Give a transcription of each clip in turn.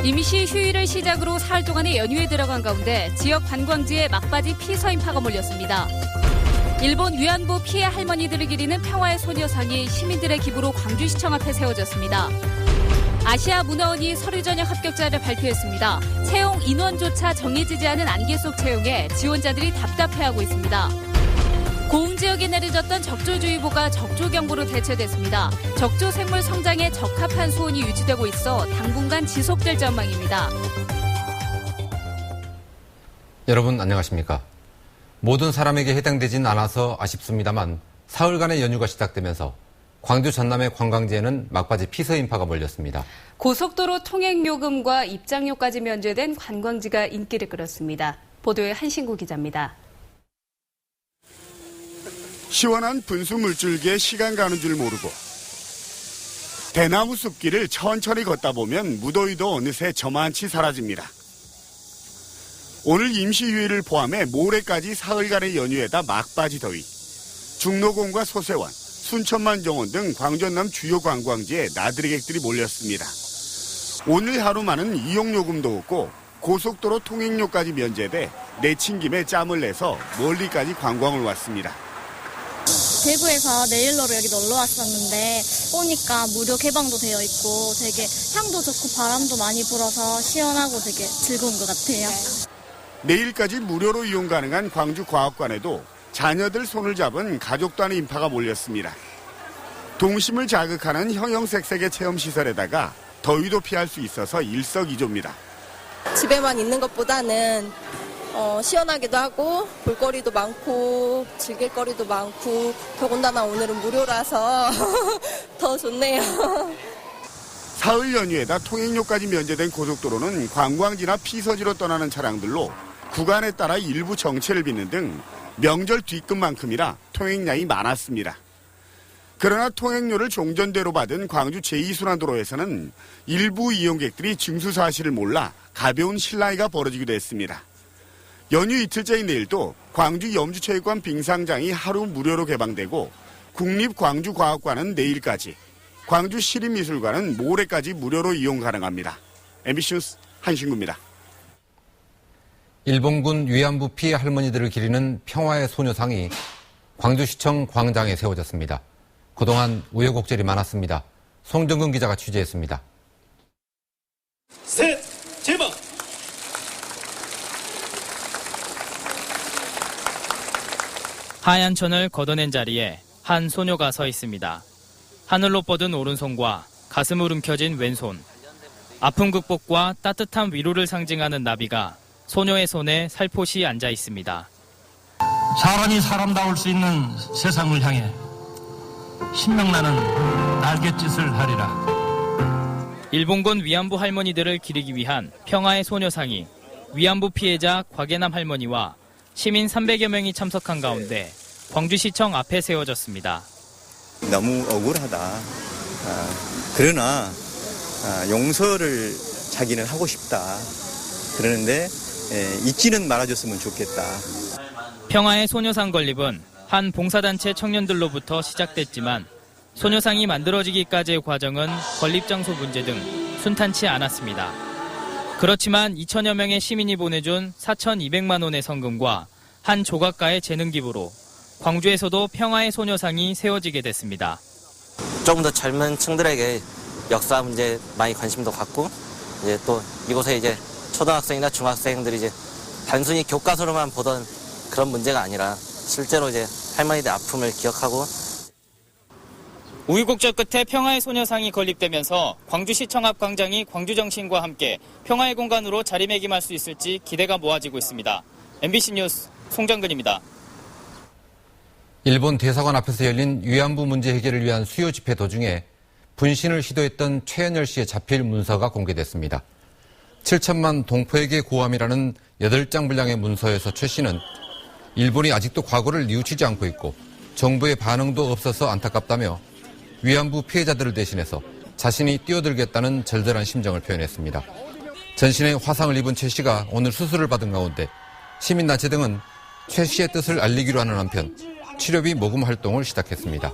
임시 휴일을 시작으로 사흘 동안의 연휴에 들어간 가운데 지역 관광지에 막바지 피서 인파가 몰렸습니다. 일본 위안부 피해 할머니들을 기리는 평화의 소녀상이 시민들의 기부로 광주시청 앞에 세워졌습니다. 아시아 문화원이 서류 전형 합격자를 발표했습니다. 채용 인원조차 정해지지 않은 안개 속 채용에 지원자들이 답답해하고 있습니다. 고흥 지역에 내려졌던 적조주의보가 적조경보로 대체됐습니다. 적조 생물 성장에 적합한 수온이 유지되고 있어 당분간 지속될 전망입니다. 여러분 안녕하십니까? 모든 사람에게 해당되진 않아서 아쉽습니다만 사흘간의 연휴가 시작되면서 광주 전남의 관광지에는 막바지 피서 인파가 몰렸습니다. 고속도로 통행요금과 입장료까지 면제된 관광지가 인기를 끌었습니다. 보도에 한신구 기자입니다. 시원한 분수 물줄기에 시간 가는 줄 모르고 대나무 숲길을 천천히 걷다 보면 무더위도 어느새 저만치 사라집니다. 오늘 임시휴일을 포함해 모레까지 사흘간의 연휴에다 막바지 더위. 중로공과 소세원, 순천만 정원 등 광주 전남 주요 관광지에 나들이객들이 몰렸습니다. 오늘 하루만은 이용요금도 없고 고속도로 통행료까지 면제돼 내친 김에 짬을 내서 멀리까지 관광을 왔습니다. 대구에서 내일로로 여기 놀러 왔었는데 오니까 무료 개방도 되어 있고 되게 향도 좋고 바람도 많이 불어서 시원하고 되게 즐거운 것 같아요. 내일까지 무료로 이용 가능한 광주과학관에도 자녀들 손을 잡은 가족도 아닌 인파가 몰렸습니다. 동심을 자극하는 형형색색의 체험시설에다가 더위도 피할 수 있어서 일석이조입니다. 집에만 있는 것보다는 시원하기도 하고 볼거리도 많고 즐길 거리도 많고 더군다나 오늘은 무료라서 더 좋네요. 사흘 연휴에다 통행료까지 면제된 고속도로는 관광지나 피서지로 떠나는 차량들로 구간에 따라 일부 정체를 빚는 등 명절 뒤끝만큼이라 통행량이 많았습니다. 그러나 통행료를 종전대로 받은 광주 제2순환도로에서는 일부 이용객들이 징수 사실을 몰라 가벼운 실랑이가 벌어지기도 했습니다. 연휴 이틀째인 내일도 광주 염주체육관 빙상장이 하루 무료로 개방되고 국립광주과학관은 내일까지, 광주 시립미술관은 모레까지 무료로 이용 가능합니다. MBC 뉴스 한신구입니다. 일본군 위안부 피해 할머니들을 기리는 평화의 소녀상이 광주시청 광장에 세워졌습니다. 그동안 우여곡절이 많았습니다. 송정근 기자가 취재했습니다. 셋, 제발! 하얀 천을 걷어낸 자리에 한 소녀가 서 있습니다. 하늘로 뻗은 오른손과 가슴을 움켜쥔 왼손. 아픔 극복과 따뜻한 위로를 상징하는 나비가 소녀의 손에 살포시 앉아 있습니다. 사람이 사람다울 수 있는 세상을 향해 신명나는 날갯짓을 하리라. 일본군 위안부 할머니들을 기리기 위한 평화의 소녀상이 위안부 피해자 곽예남 할머니와 시민 300여 명이 참석한 가운데 광주시청 앞에 세워졌습니다. 너무 억울하다. 그러나 용서를 자기는 하고 싶다. 그러는데 잊지는 말아줬으면 좋겠다. 평화의 소녀상 건립은 한 봉사단체 청년들로부터 시작됐지만 소녀상이 만들어지기까지의 과정은 건립 장소 문제 등 순탄치 않았습니다. 그렇지만 2천여 명의 시민이 보내준 4,200만 원의 성금과 한 조각가의 재능 기부로 광주에서도 평화의 소녀상이 세워지게 됐습니다. 조금 더 젊은 층들에게 역사 문제 많이 관심도 갖고 이제 또 이곳에 이제 초등학생이나 중학생들이 이제 단순히 교과서로만 보던 그런 문제가 아니라 실제로 이제 할머니들 아픔을 기억하고 우여곡절 끝에 평화의 소녀상이 건립되면서 광주시청 앞 광장이 광주정신과 함께 평화의 공간으로 자리매김할 수 있을지 기대가 모아지고 있습니다. MBC 뉴스 송정근입니다. 일본 대사관 앞에서 열린 위안부 문제 해결을 위한 수요 집회 도중에 분신을 시도했던 최연열 씨의 자필 문서가 공개됐습니다. 7천만 동포에게 고함이라는 8장 분량의 문서에서 최 씨는 일본이 아직도 과거를 뉘우치지 않고 있고 정부의 반응도 없어서 안타깝다며 위안부 피해자들을 대신해서 자신이 뛰어들겠다는 절절한 심정을 표현했습니다. 전신에 화상을 입은 최 씨가 오늘 수술을 받은 가운데 시민단체 등은 최 씨의 뜻을 알리기로 하는 한편 치료비 모금 활동을 시작했습니다.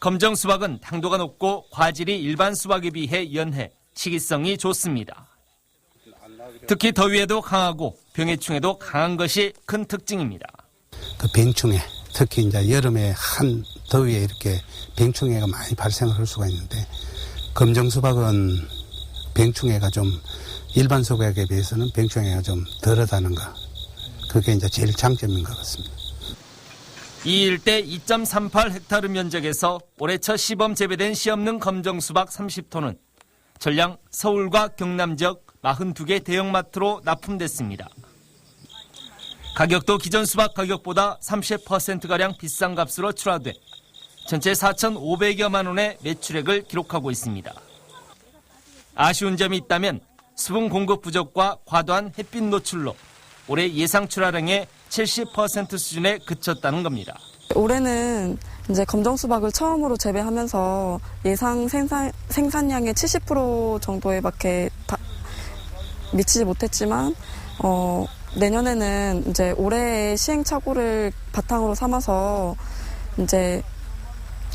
검정 수박은 당도가 높고 과질이 일반 수박에 비해 연해 식이성이 좋습니다. 특히 더위에도 강하고 병해충에도 강한 것이 큰 특징입니다. 그 병충해, 특히 이제 여름에 한 더위에 이렇게 병충해가 많이 발생을 할 수가 있는데 검정 수박은 병충해가 좀 일반 수박에 비해서는 병충해가 좀 덜하다는 거. 그게 이제 제일 장점인 것 같습니다. 이 일대 2.38헥타르 면적에서 올해 첫 시범 재배된 씨 없는 검정 수박 30톤은 전량 서울과 경남 지역 42개 대형마트로 납품됐습니다. 가격도 기존 수박 가격보다 30%가량 비싼 값으로 출하돼 전체 4,500여만 원의 매출액을 기록하고 있습니다. 아쉬운 점이 있다면 수분 공급 부족과 과도한 햇빛 노출로 올해 예상 출하량의 70% 수준에 그쳤다는 겁니다. 올해는 이제 검정 수박을 처음으로 재배하면서 예상 생산량의 70% 정도에밖에 미치지 못했지만 내년에는 이제 올해의 시행착오를 바탕으로 삼아서 이제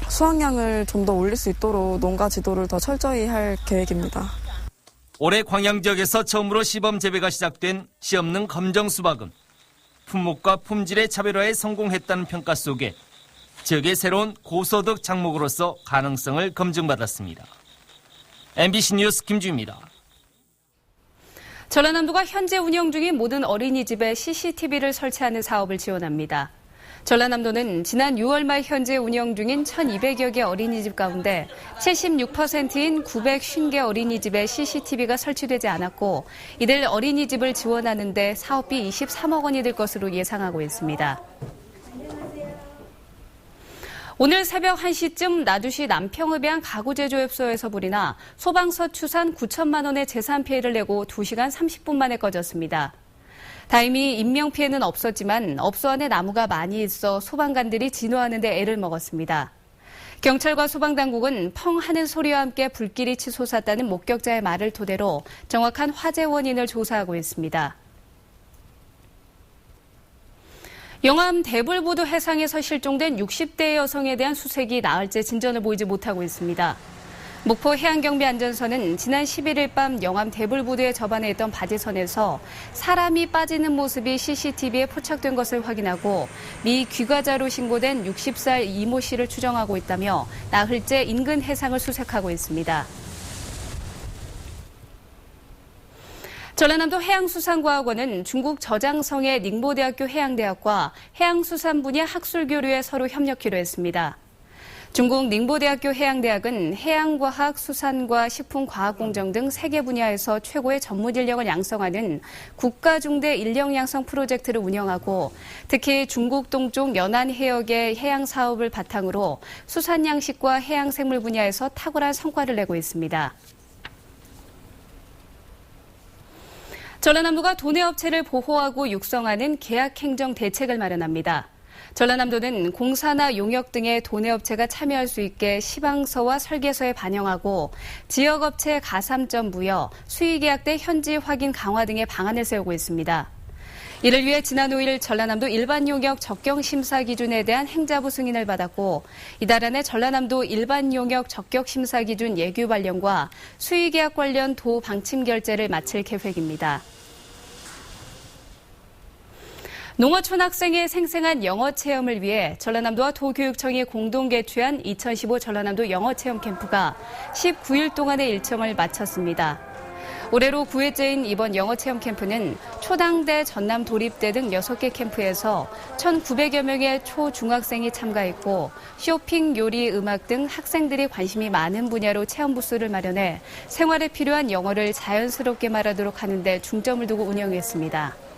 수확량을 좀 더 올릴 수 있도록 농가 지도를 더 철저히 할 계획입니다. 올해 광양 지역에서 처음으로 시범 재배가 시작된 씨 없는 검정 수박은 품목과 품질의 차별화에 성공했다는 평가 속에 지역의 새로운 고소득 작목으로서 가능성을 검증받았습니다. MBC 뉴스 김주입니다. 전라남도가 현재 운영 중인 모든 어린이집에 CCTV를 설치하는 사업을 지원합니다. 전라남도는 지난 6월 말 현재 운영 중인 1,200여 개 어린이집 가운데 76%인 950개 어린이집에 CCTV가 설치되지 않았고 이들 어린이집을 지원하는 데 사업비 23억 원이 들 것으로 예상하고 있습니다. 오늘 새벽 1시쯤 나주시 남평읍의 한 가구제조업소에서 불이 나 소방서 추산 9천만 원의 재산 피해를 내고 2시간 30분 만에 꺼졌습니다. 다행히 인명피해는 없었지만 업소 안에 나무가 많이 있어 소방관들이 진화하는 데 애를 먹었습니다. 경찰과 소방당국은 펑 하는 소리와 함께 불길이 치솟았다는 목격자의 말을 토대로 정확한 화재 원인을 조사하고 있습니다. 영암 대불부두 해상에서 실종된 60대 여성에 대한 수색이 나흘째 진전을 보이지 못하고 있습니다. 목포 해양경비안전선은 지난 11일 밤 영암 대불부두에 접안해 있던 바지선에서 사람이 빠지는 모습이 CCTV에 포착된 것을 확인하고 미 귀가자로 신고된 60살 이모 씨를 추정하고 있다며 나흘째 인근 해상을 수색하고 있습니다. 전라남도 해양수산과학원은 중국 저장성의 닝보대학교 해양대학과 해양수산 분야 학술교류에 서로 협력키로 했습니다. 중국 닝보대학교 해양대학은 해양과학, 수산과 식품과학공정 등 3개 분야에서 최고의 전문 인력을 양성하는 국가중대 인력 양성 프로젝트를 운영하고 특히 중국 동쪽 연안 해역의 해양 사업을 바탕으로 수산 양식과 해양생물 분야에서 탁월한 성과를 내고 있습니다. 전라남도가 도내업체를 보호하고 육성하는 계약행정 대책을 마련합니다. 전라남도는 공사나 용역 등의 도내업체가 참여할 수 있게 시방서와 설계서에 반영하고 지역업체 가산점 부여, 수의계약 때 현지 확인 강화 등의 방안을 세우고 있습니다. 이를 위해 지난 5일 전라남도 일반용역 적격심사 기준에 대한 행자부 승인을 받았고 이달 안에 전라남도 일반용역 적격심사 기준 예규 발령과 수의계약 관련 도 방침 결재를 마칠 계획입니다. 농어촌 학생의 생생한 영어 체험을 위해 전라남도와 도교육청이 공동 개최한 2015 전라남도 영어 체험 캠프가 19일 동안의 일정을 마쳤습니다. 올해로 9회째인 이번 영어 체험 캠프는 초당대, 전남 도립대 등 6개 캠프에서 1,900여 명의 초, 중학생이 참가했고 쇼핑, 요리, 음악 등 학생들이 관심이 많은 분야로 체험 부스를 마련해 생활에 필요한 영어를 자연스럽게 말하도록 하는 데 중점을 두고 운영했습니다.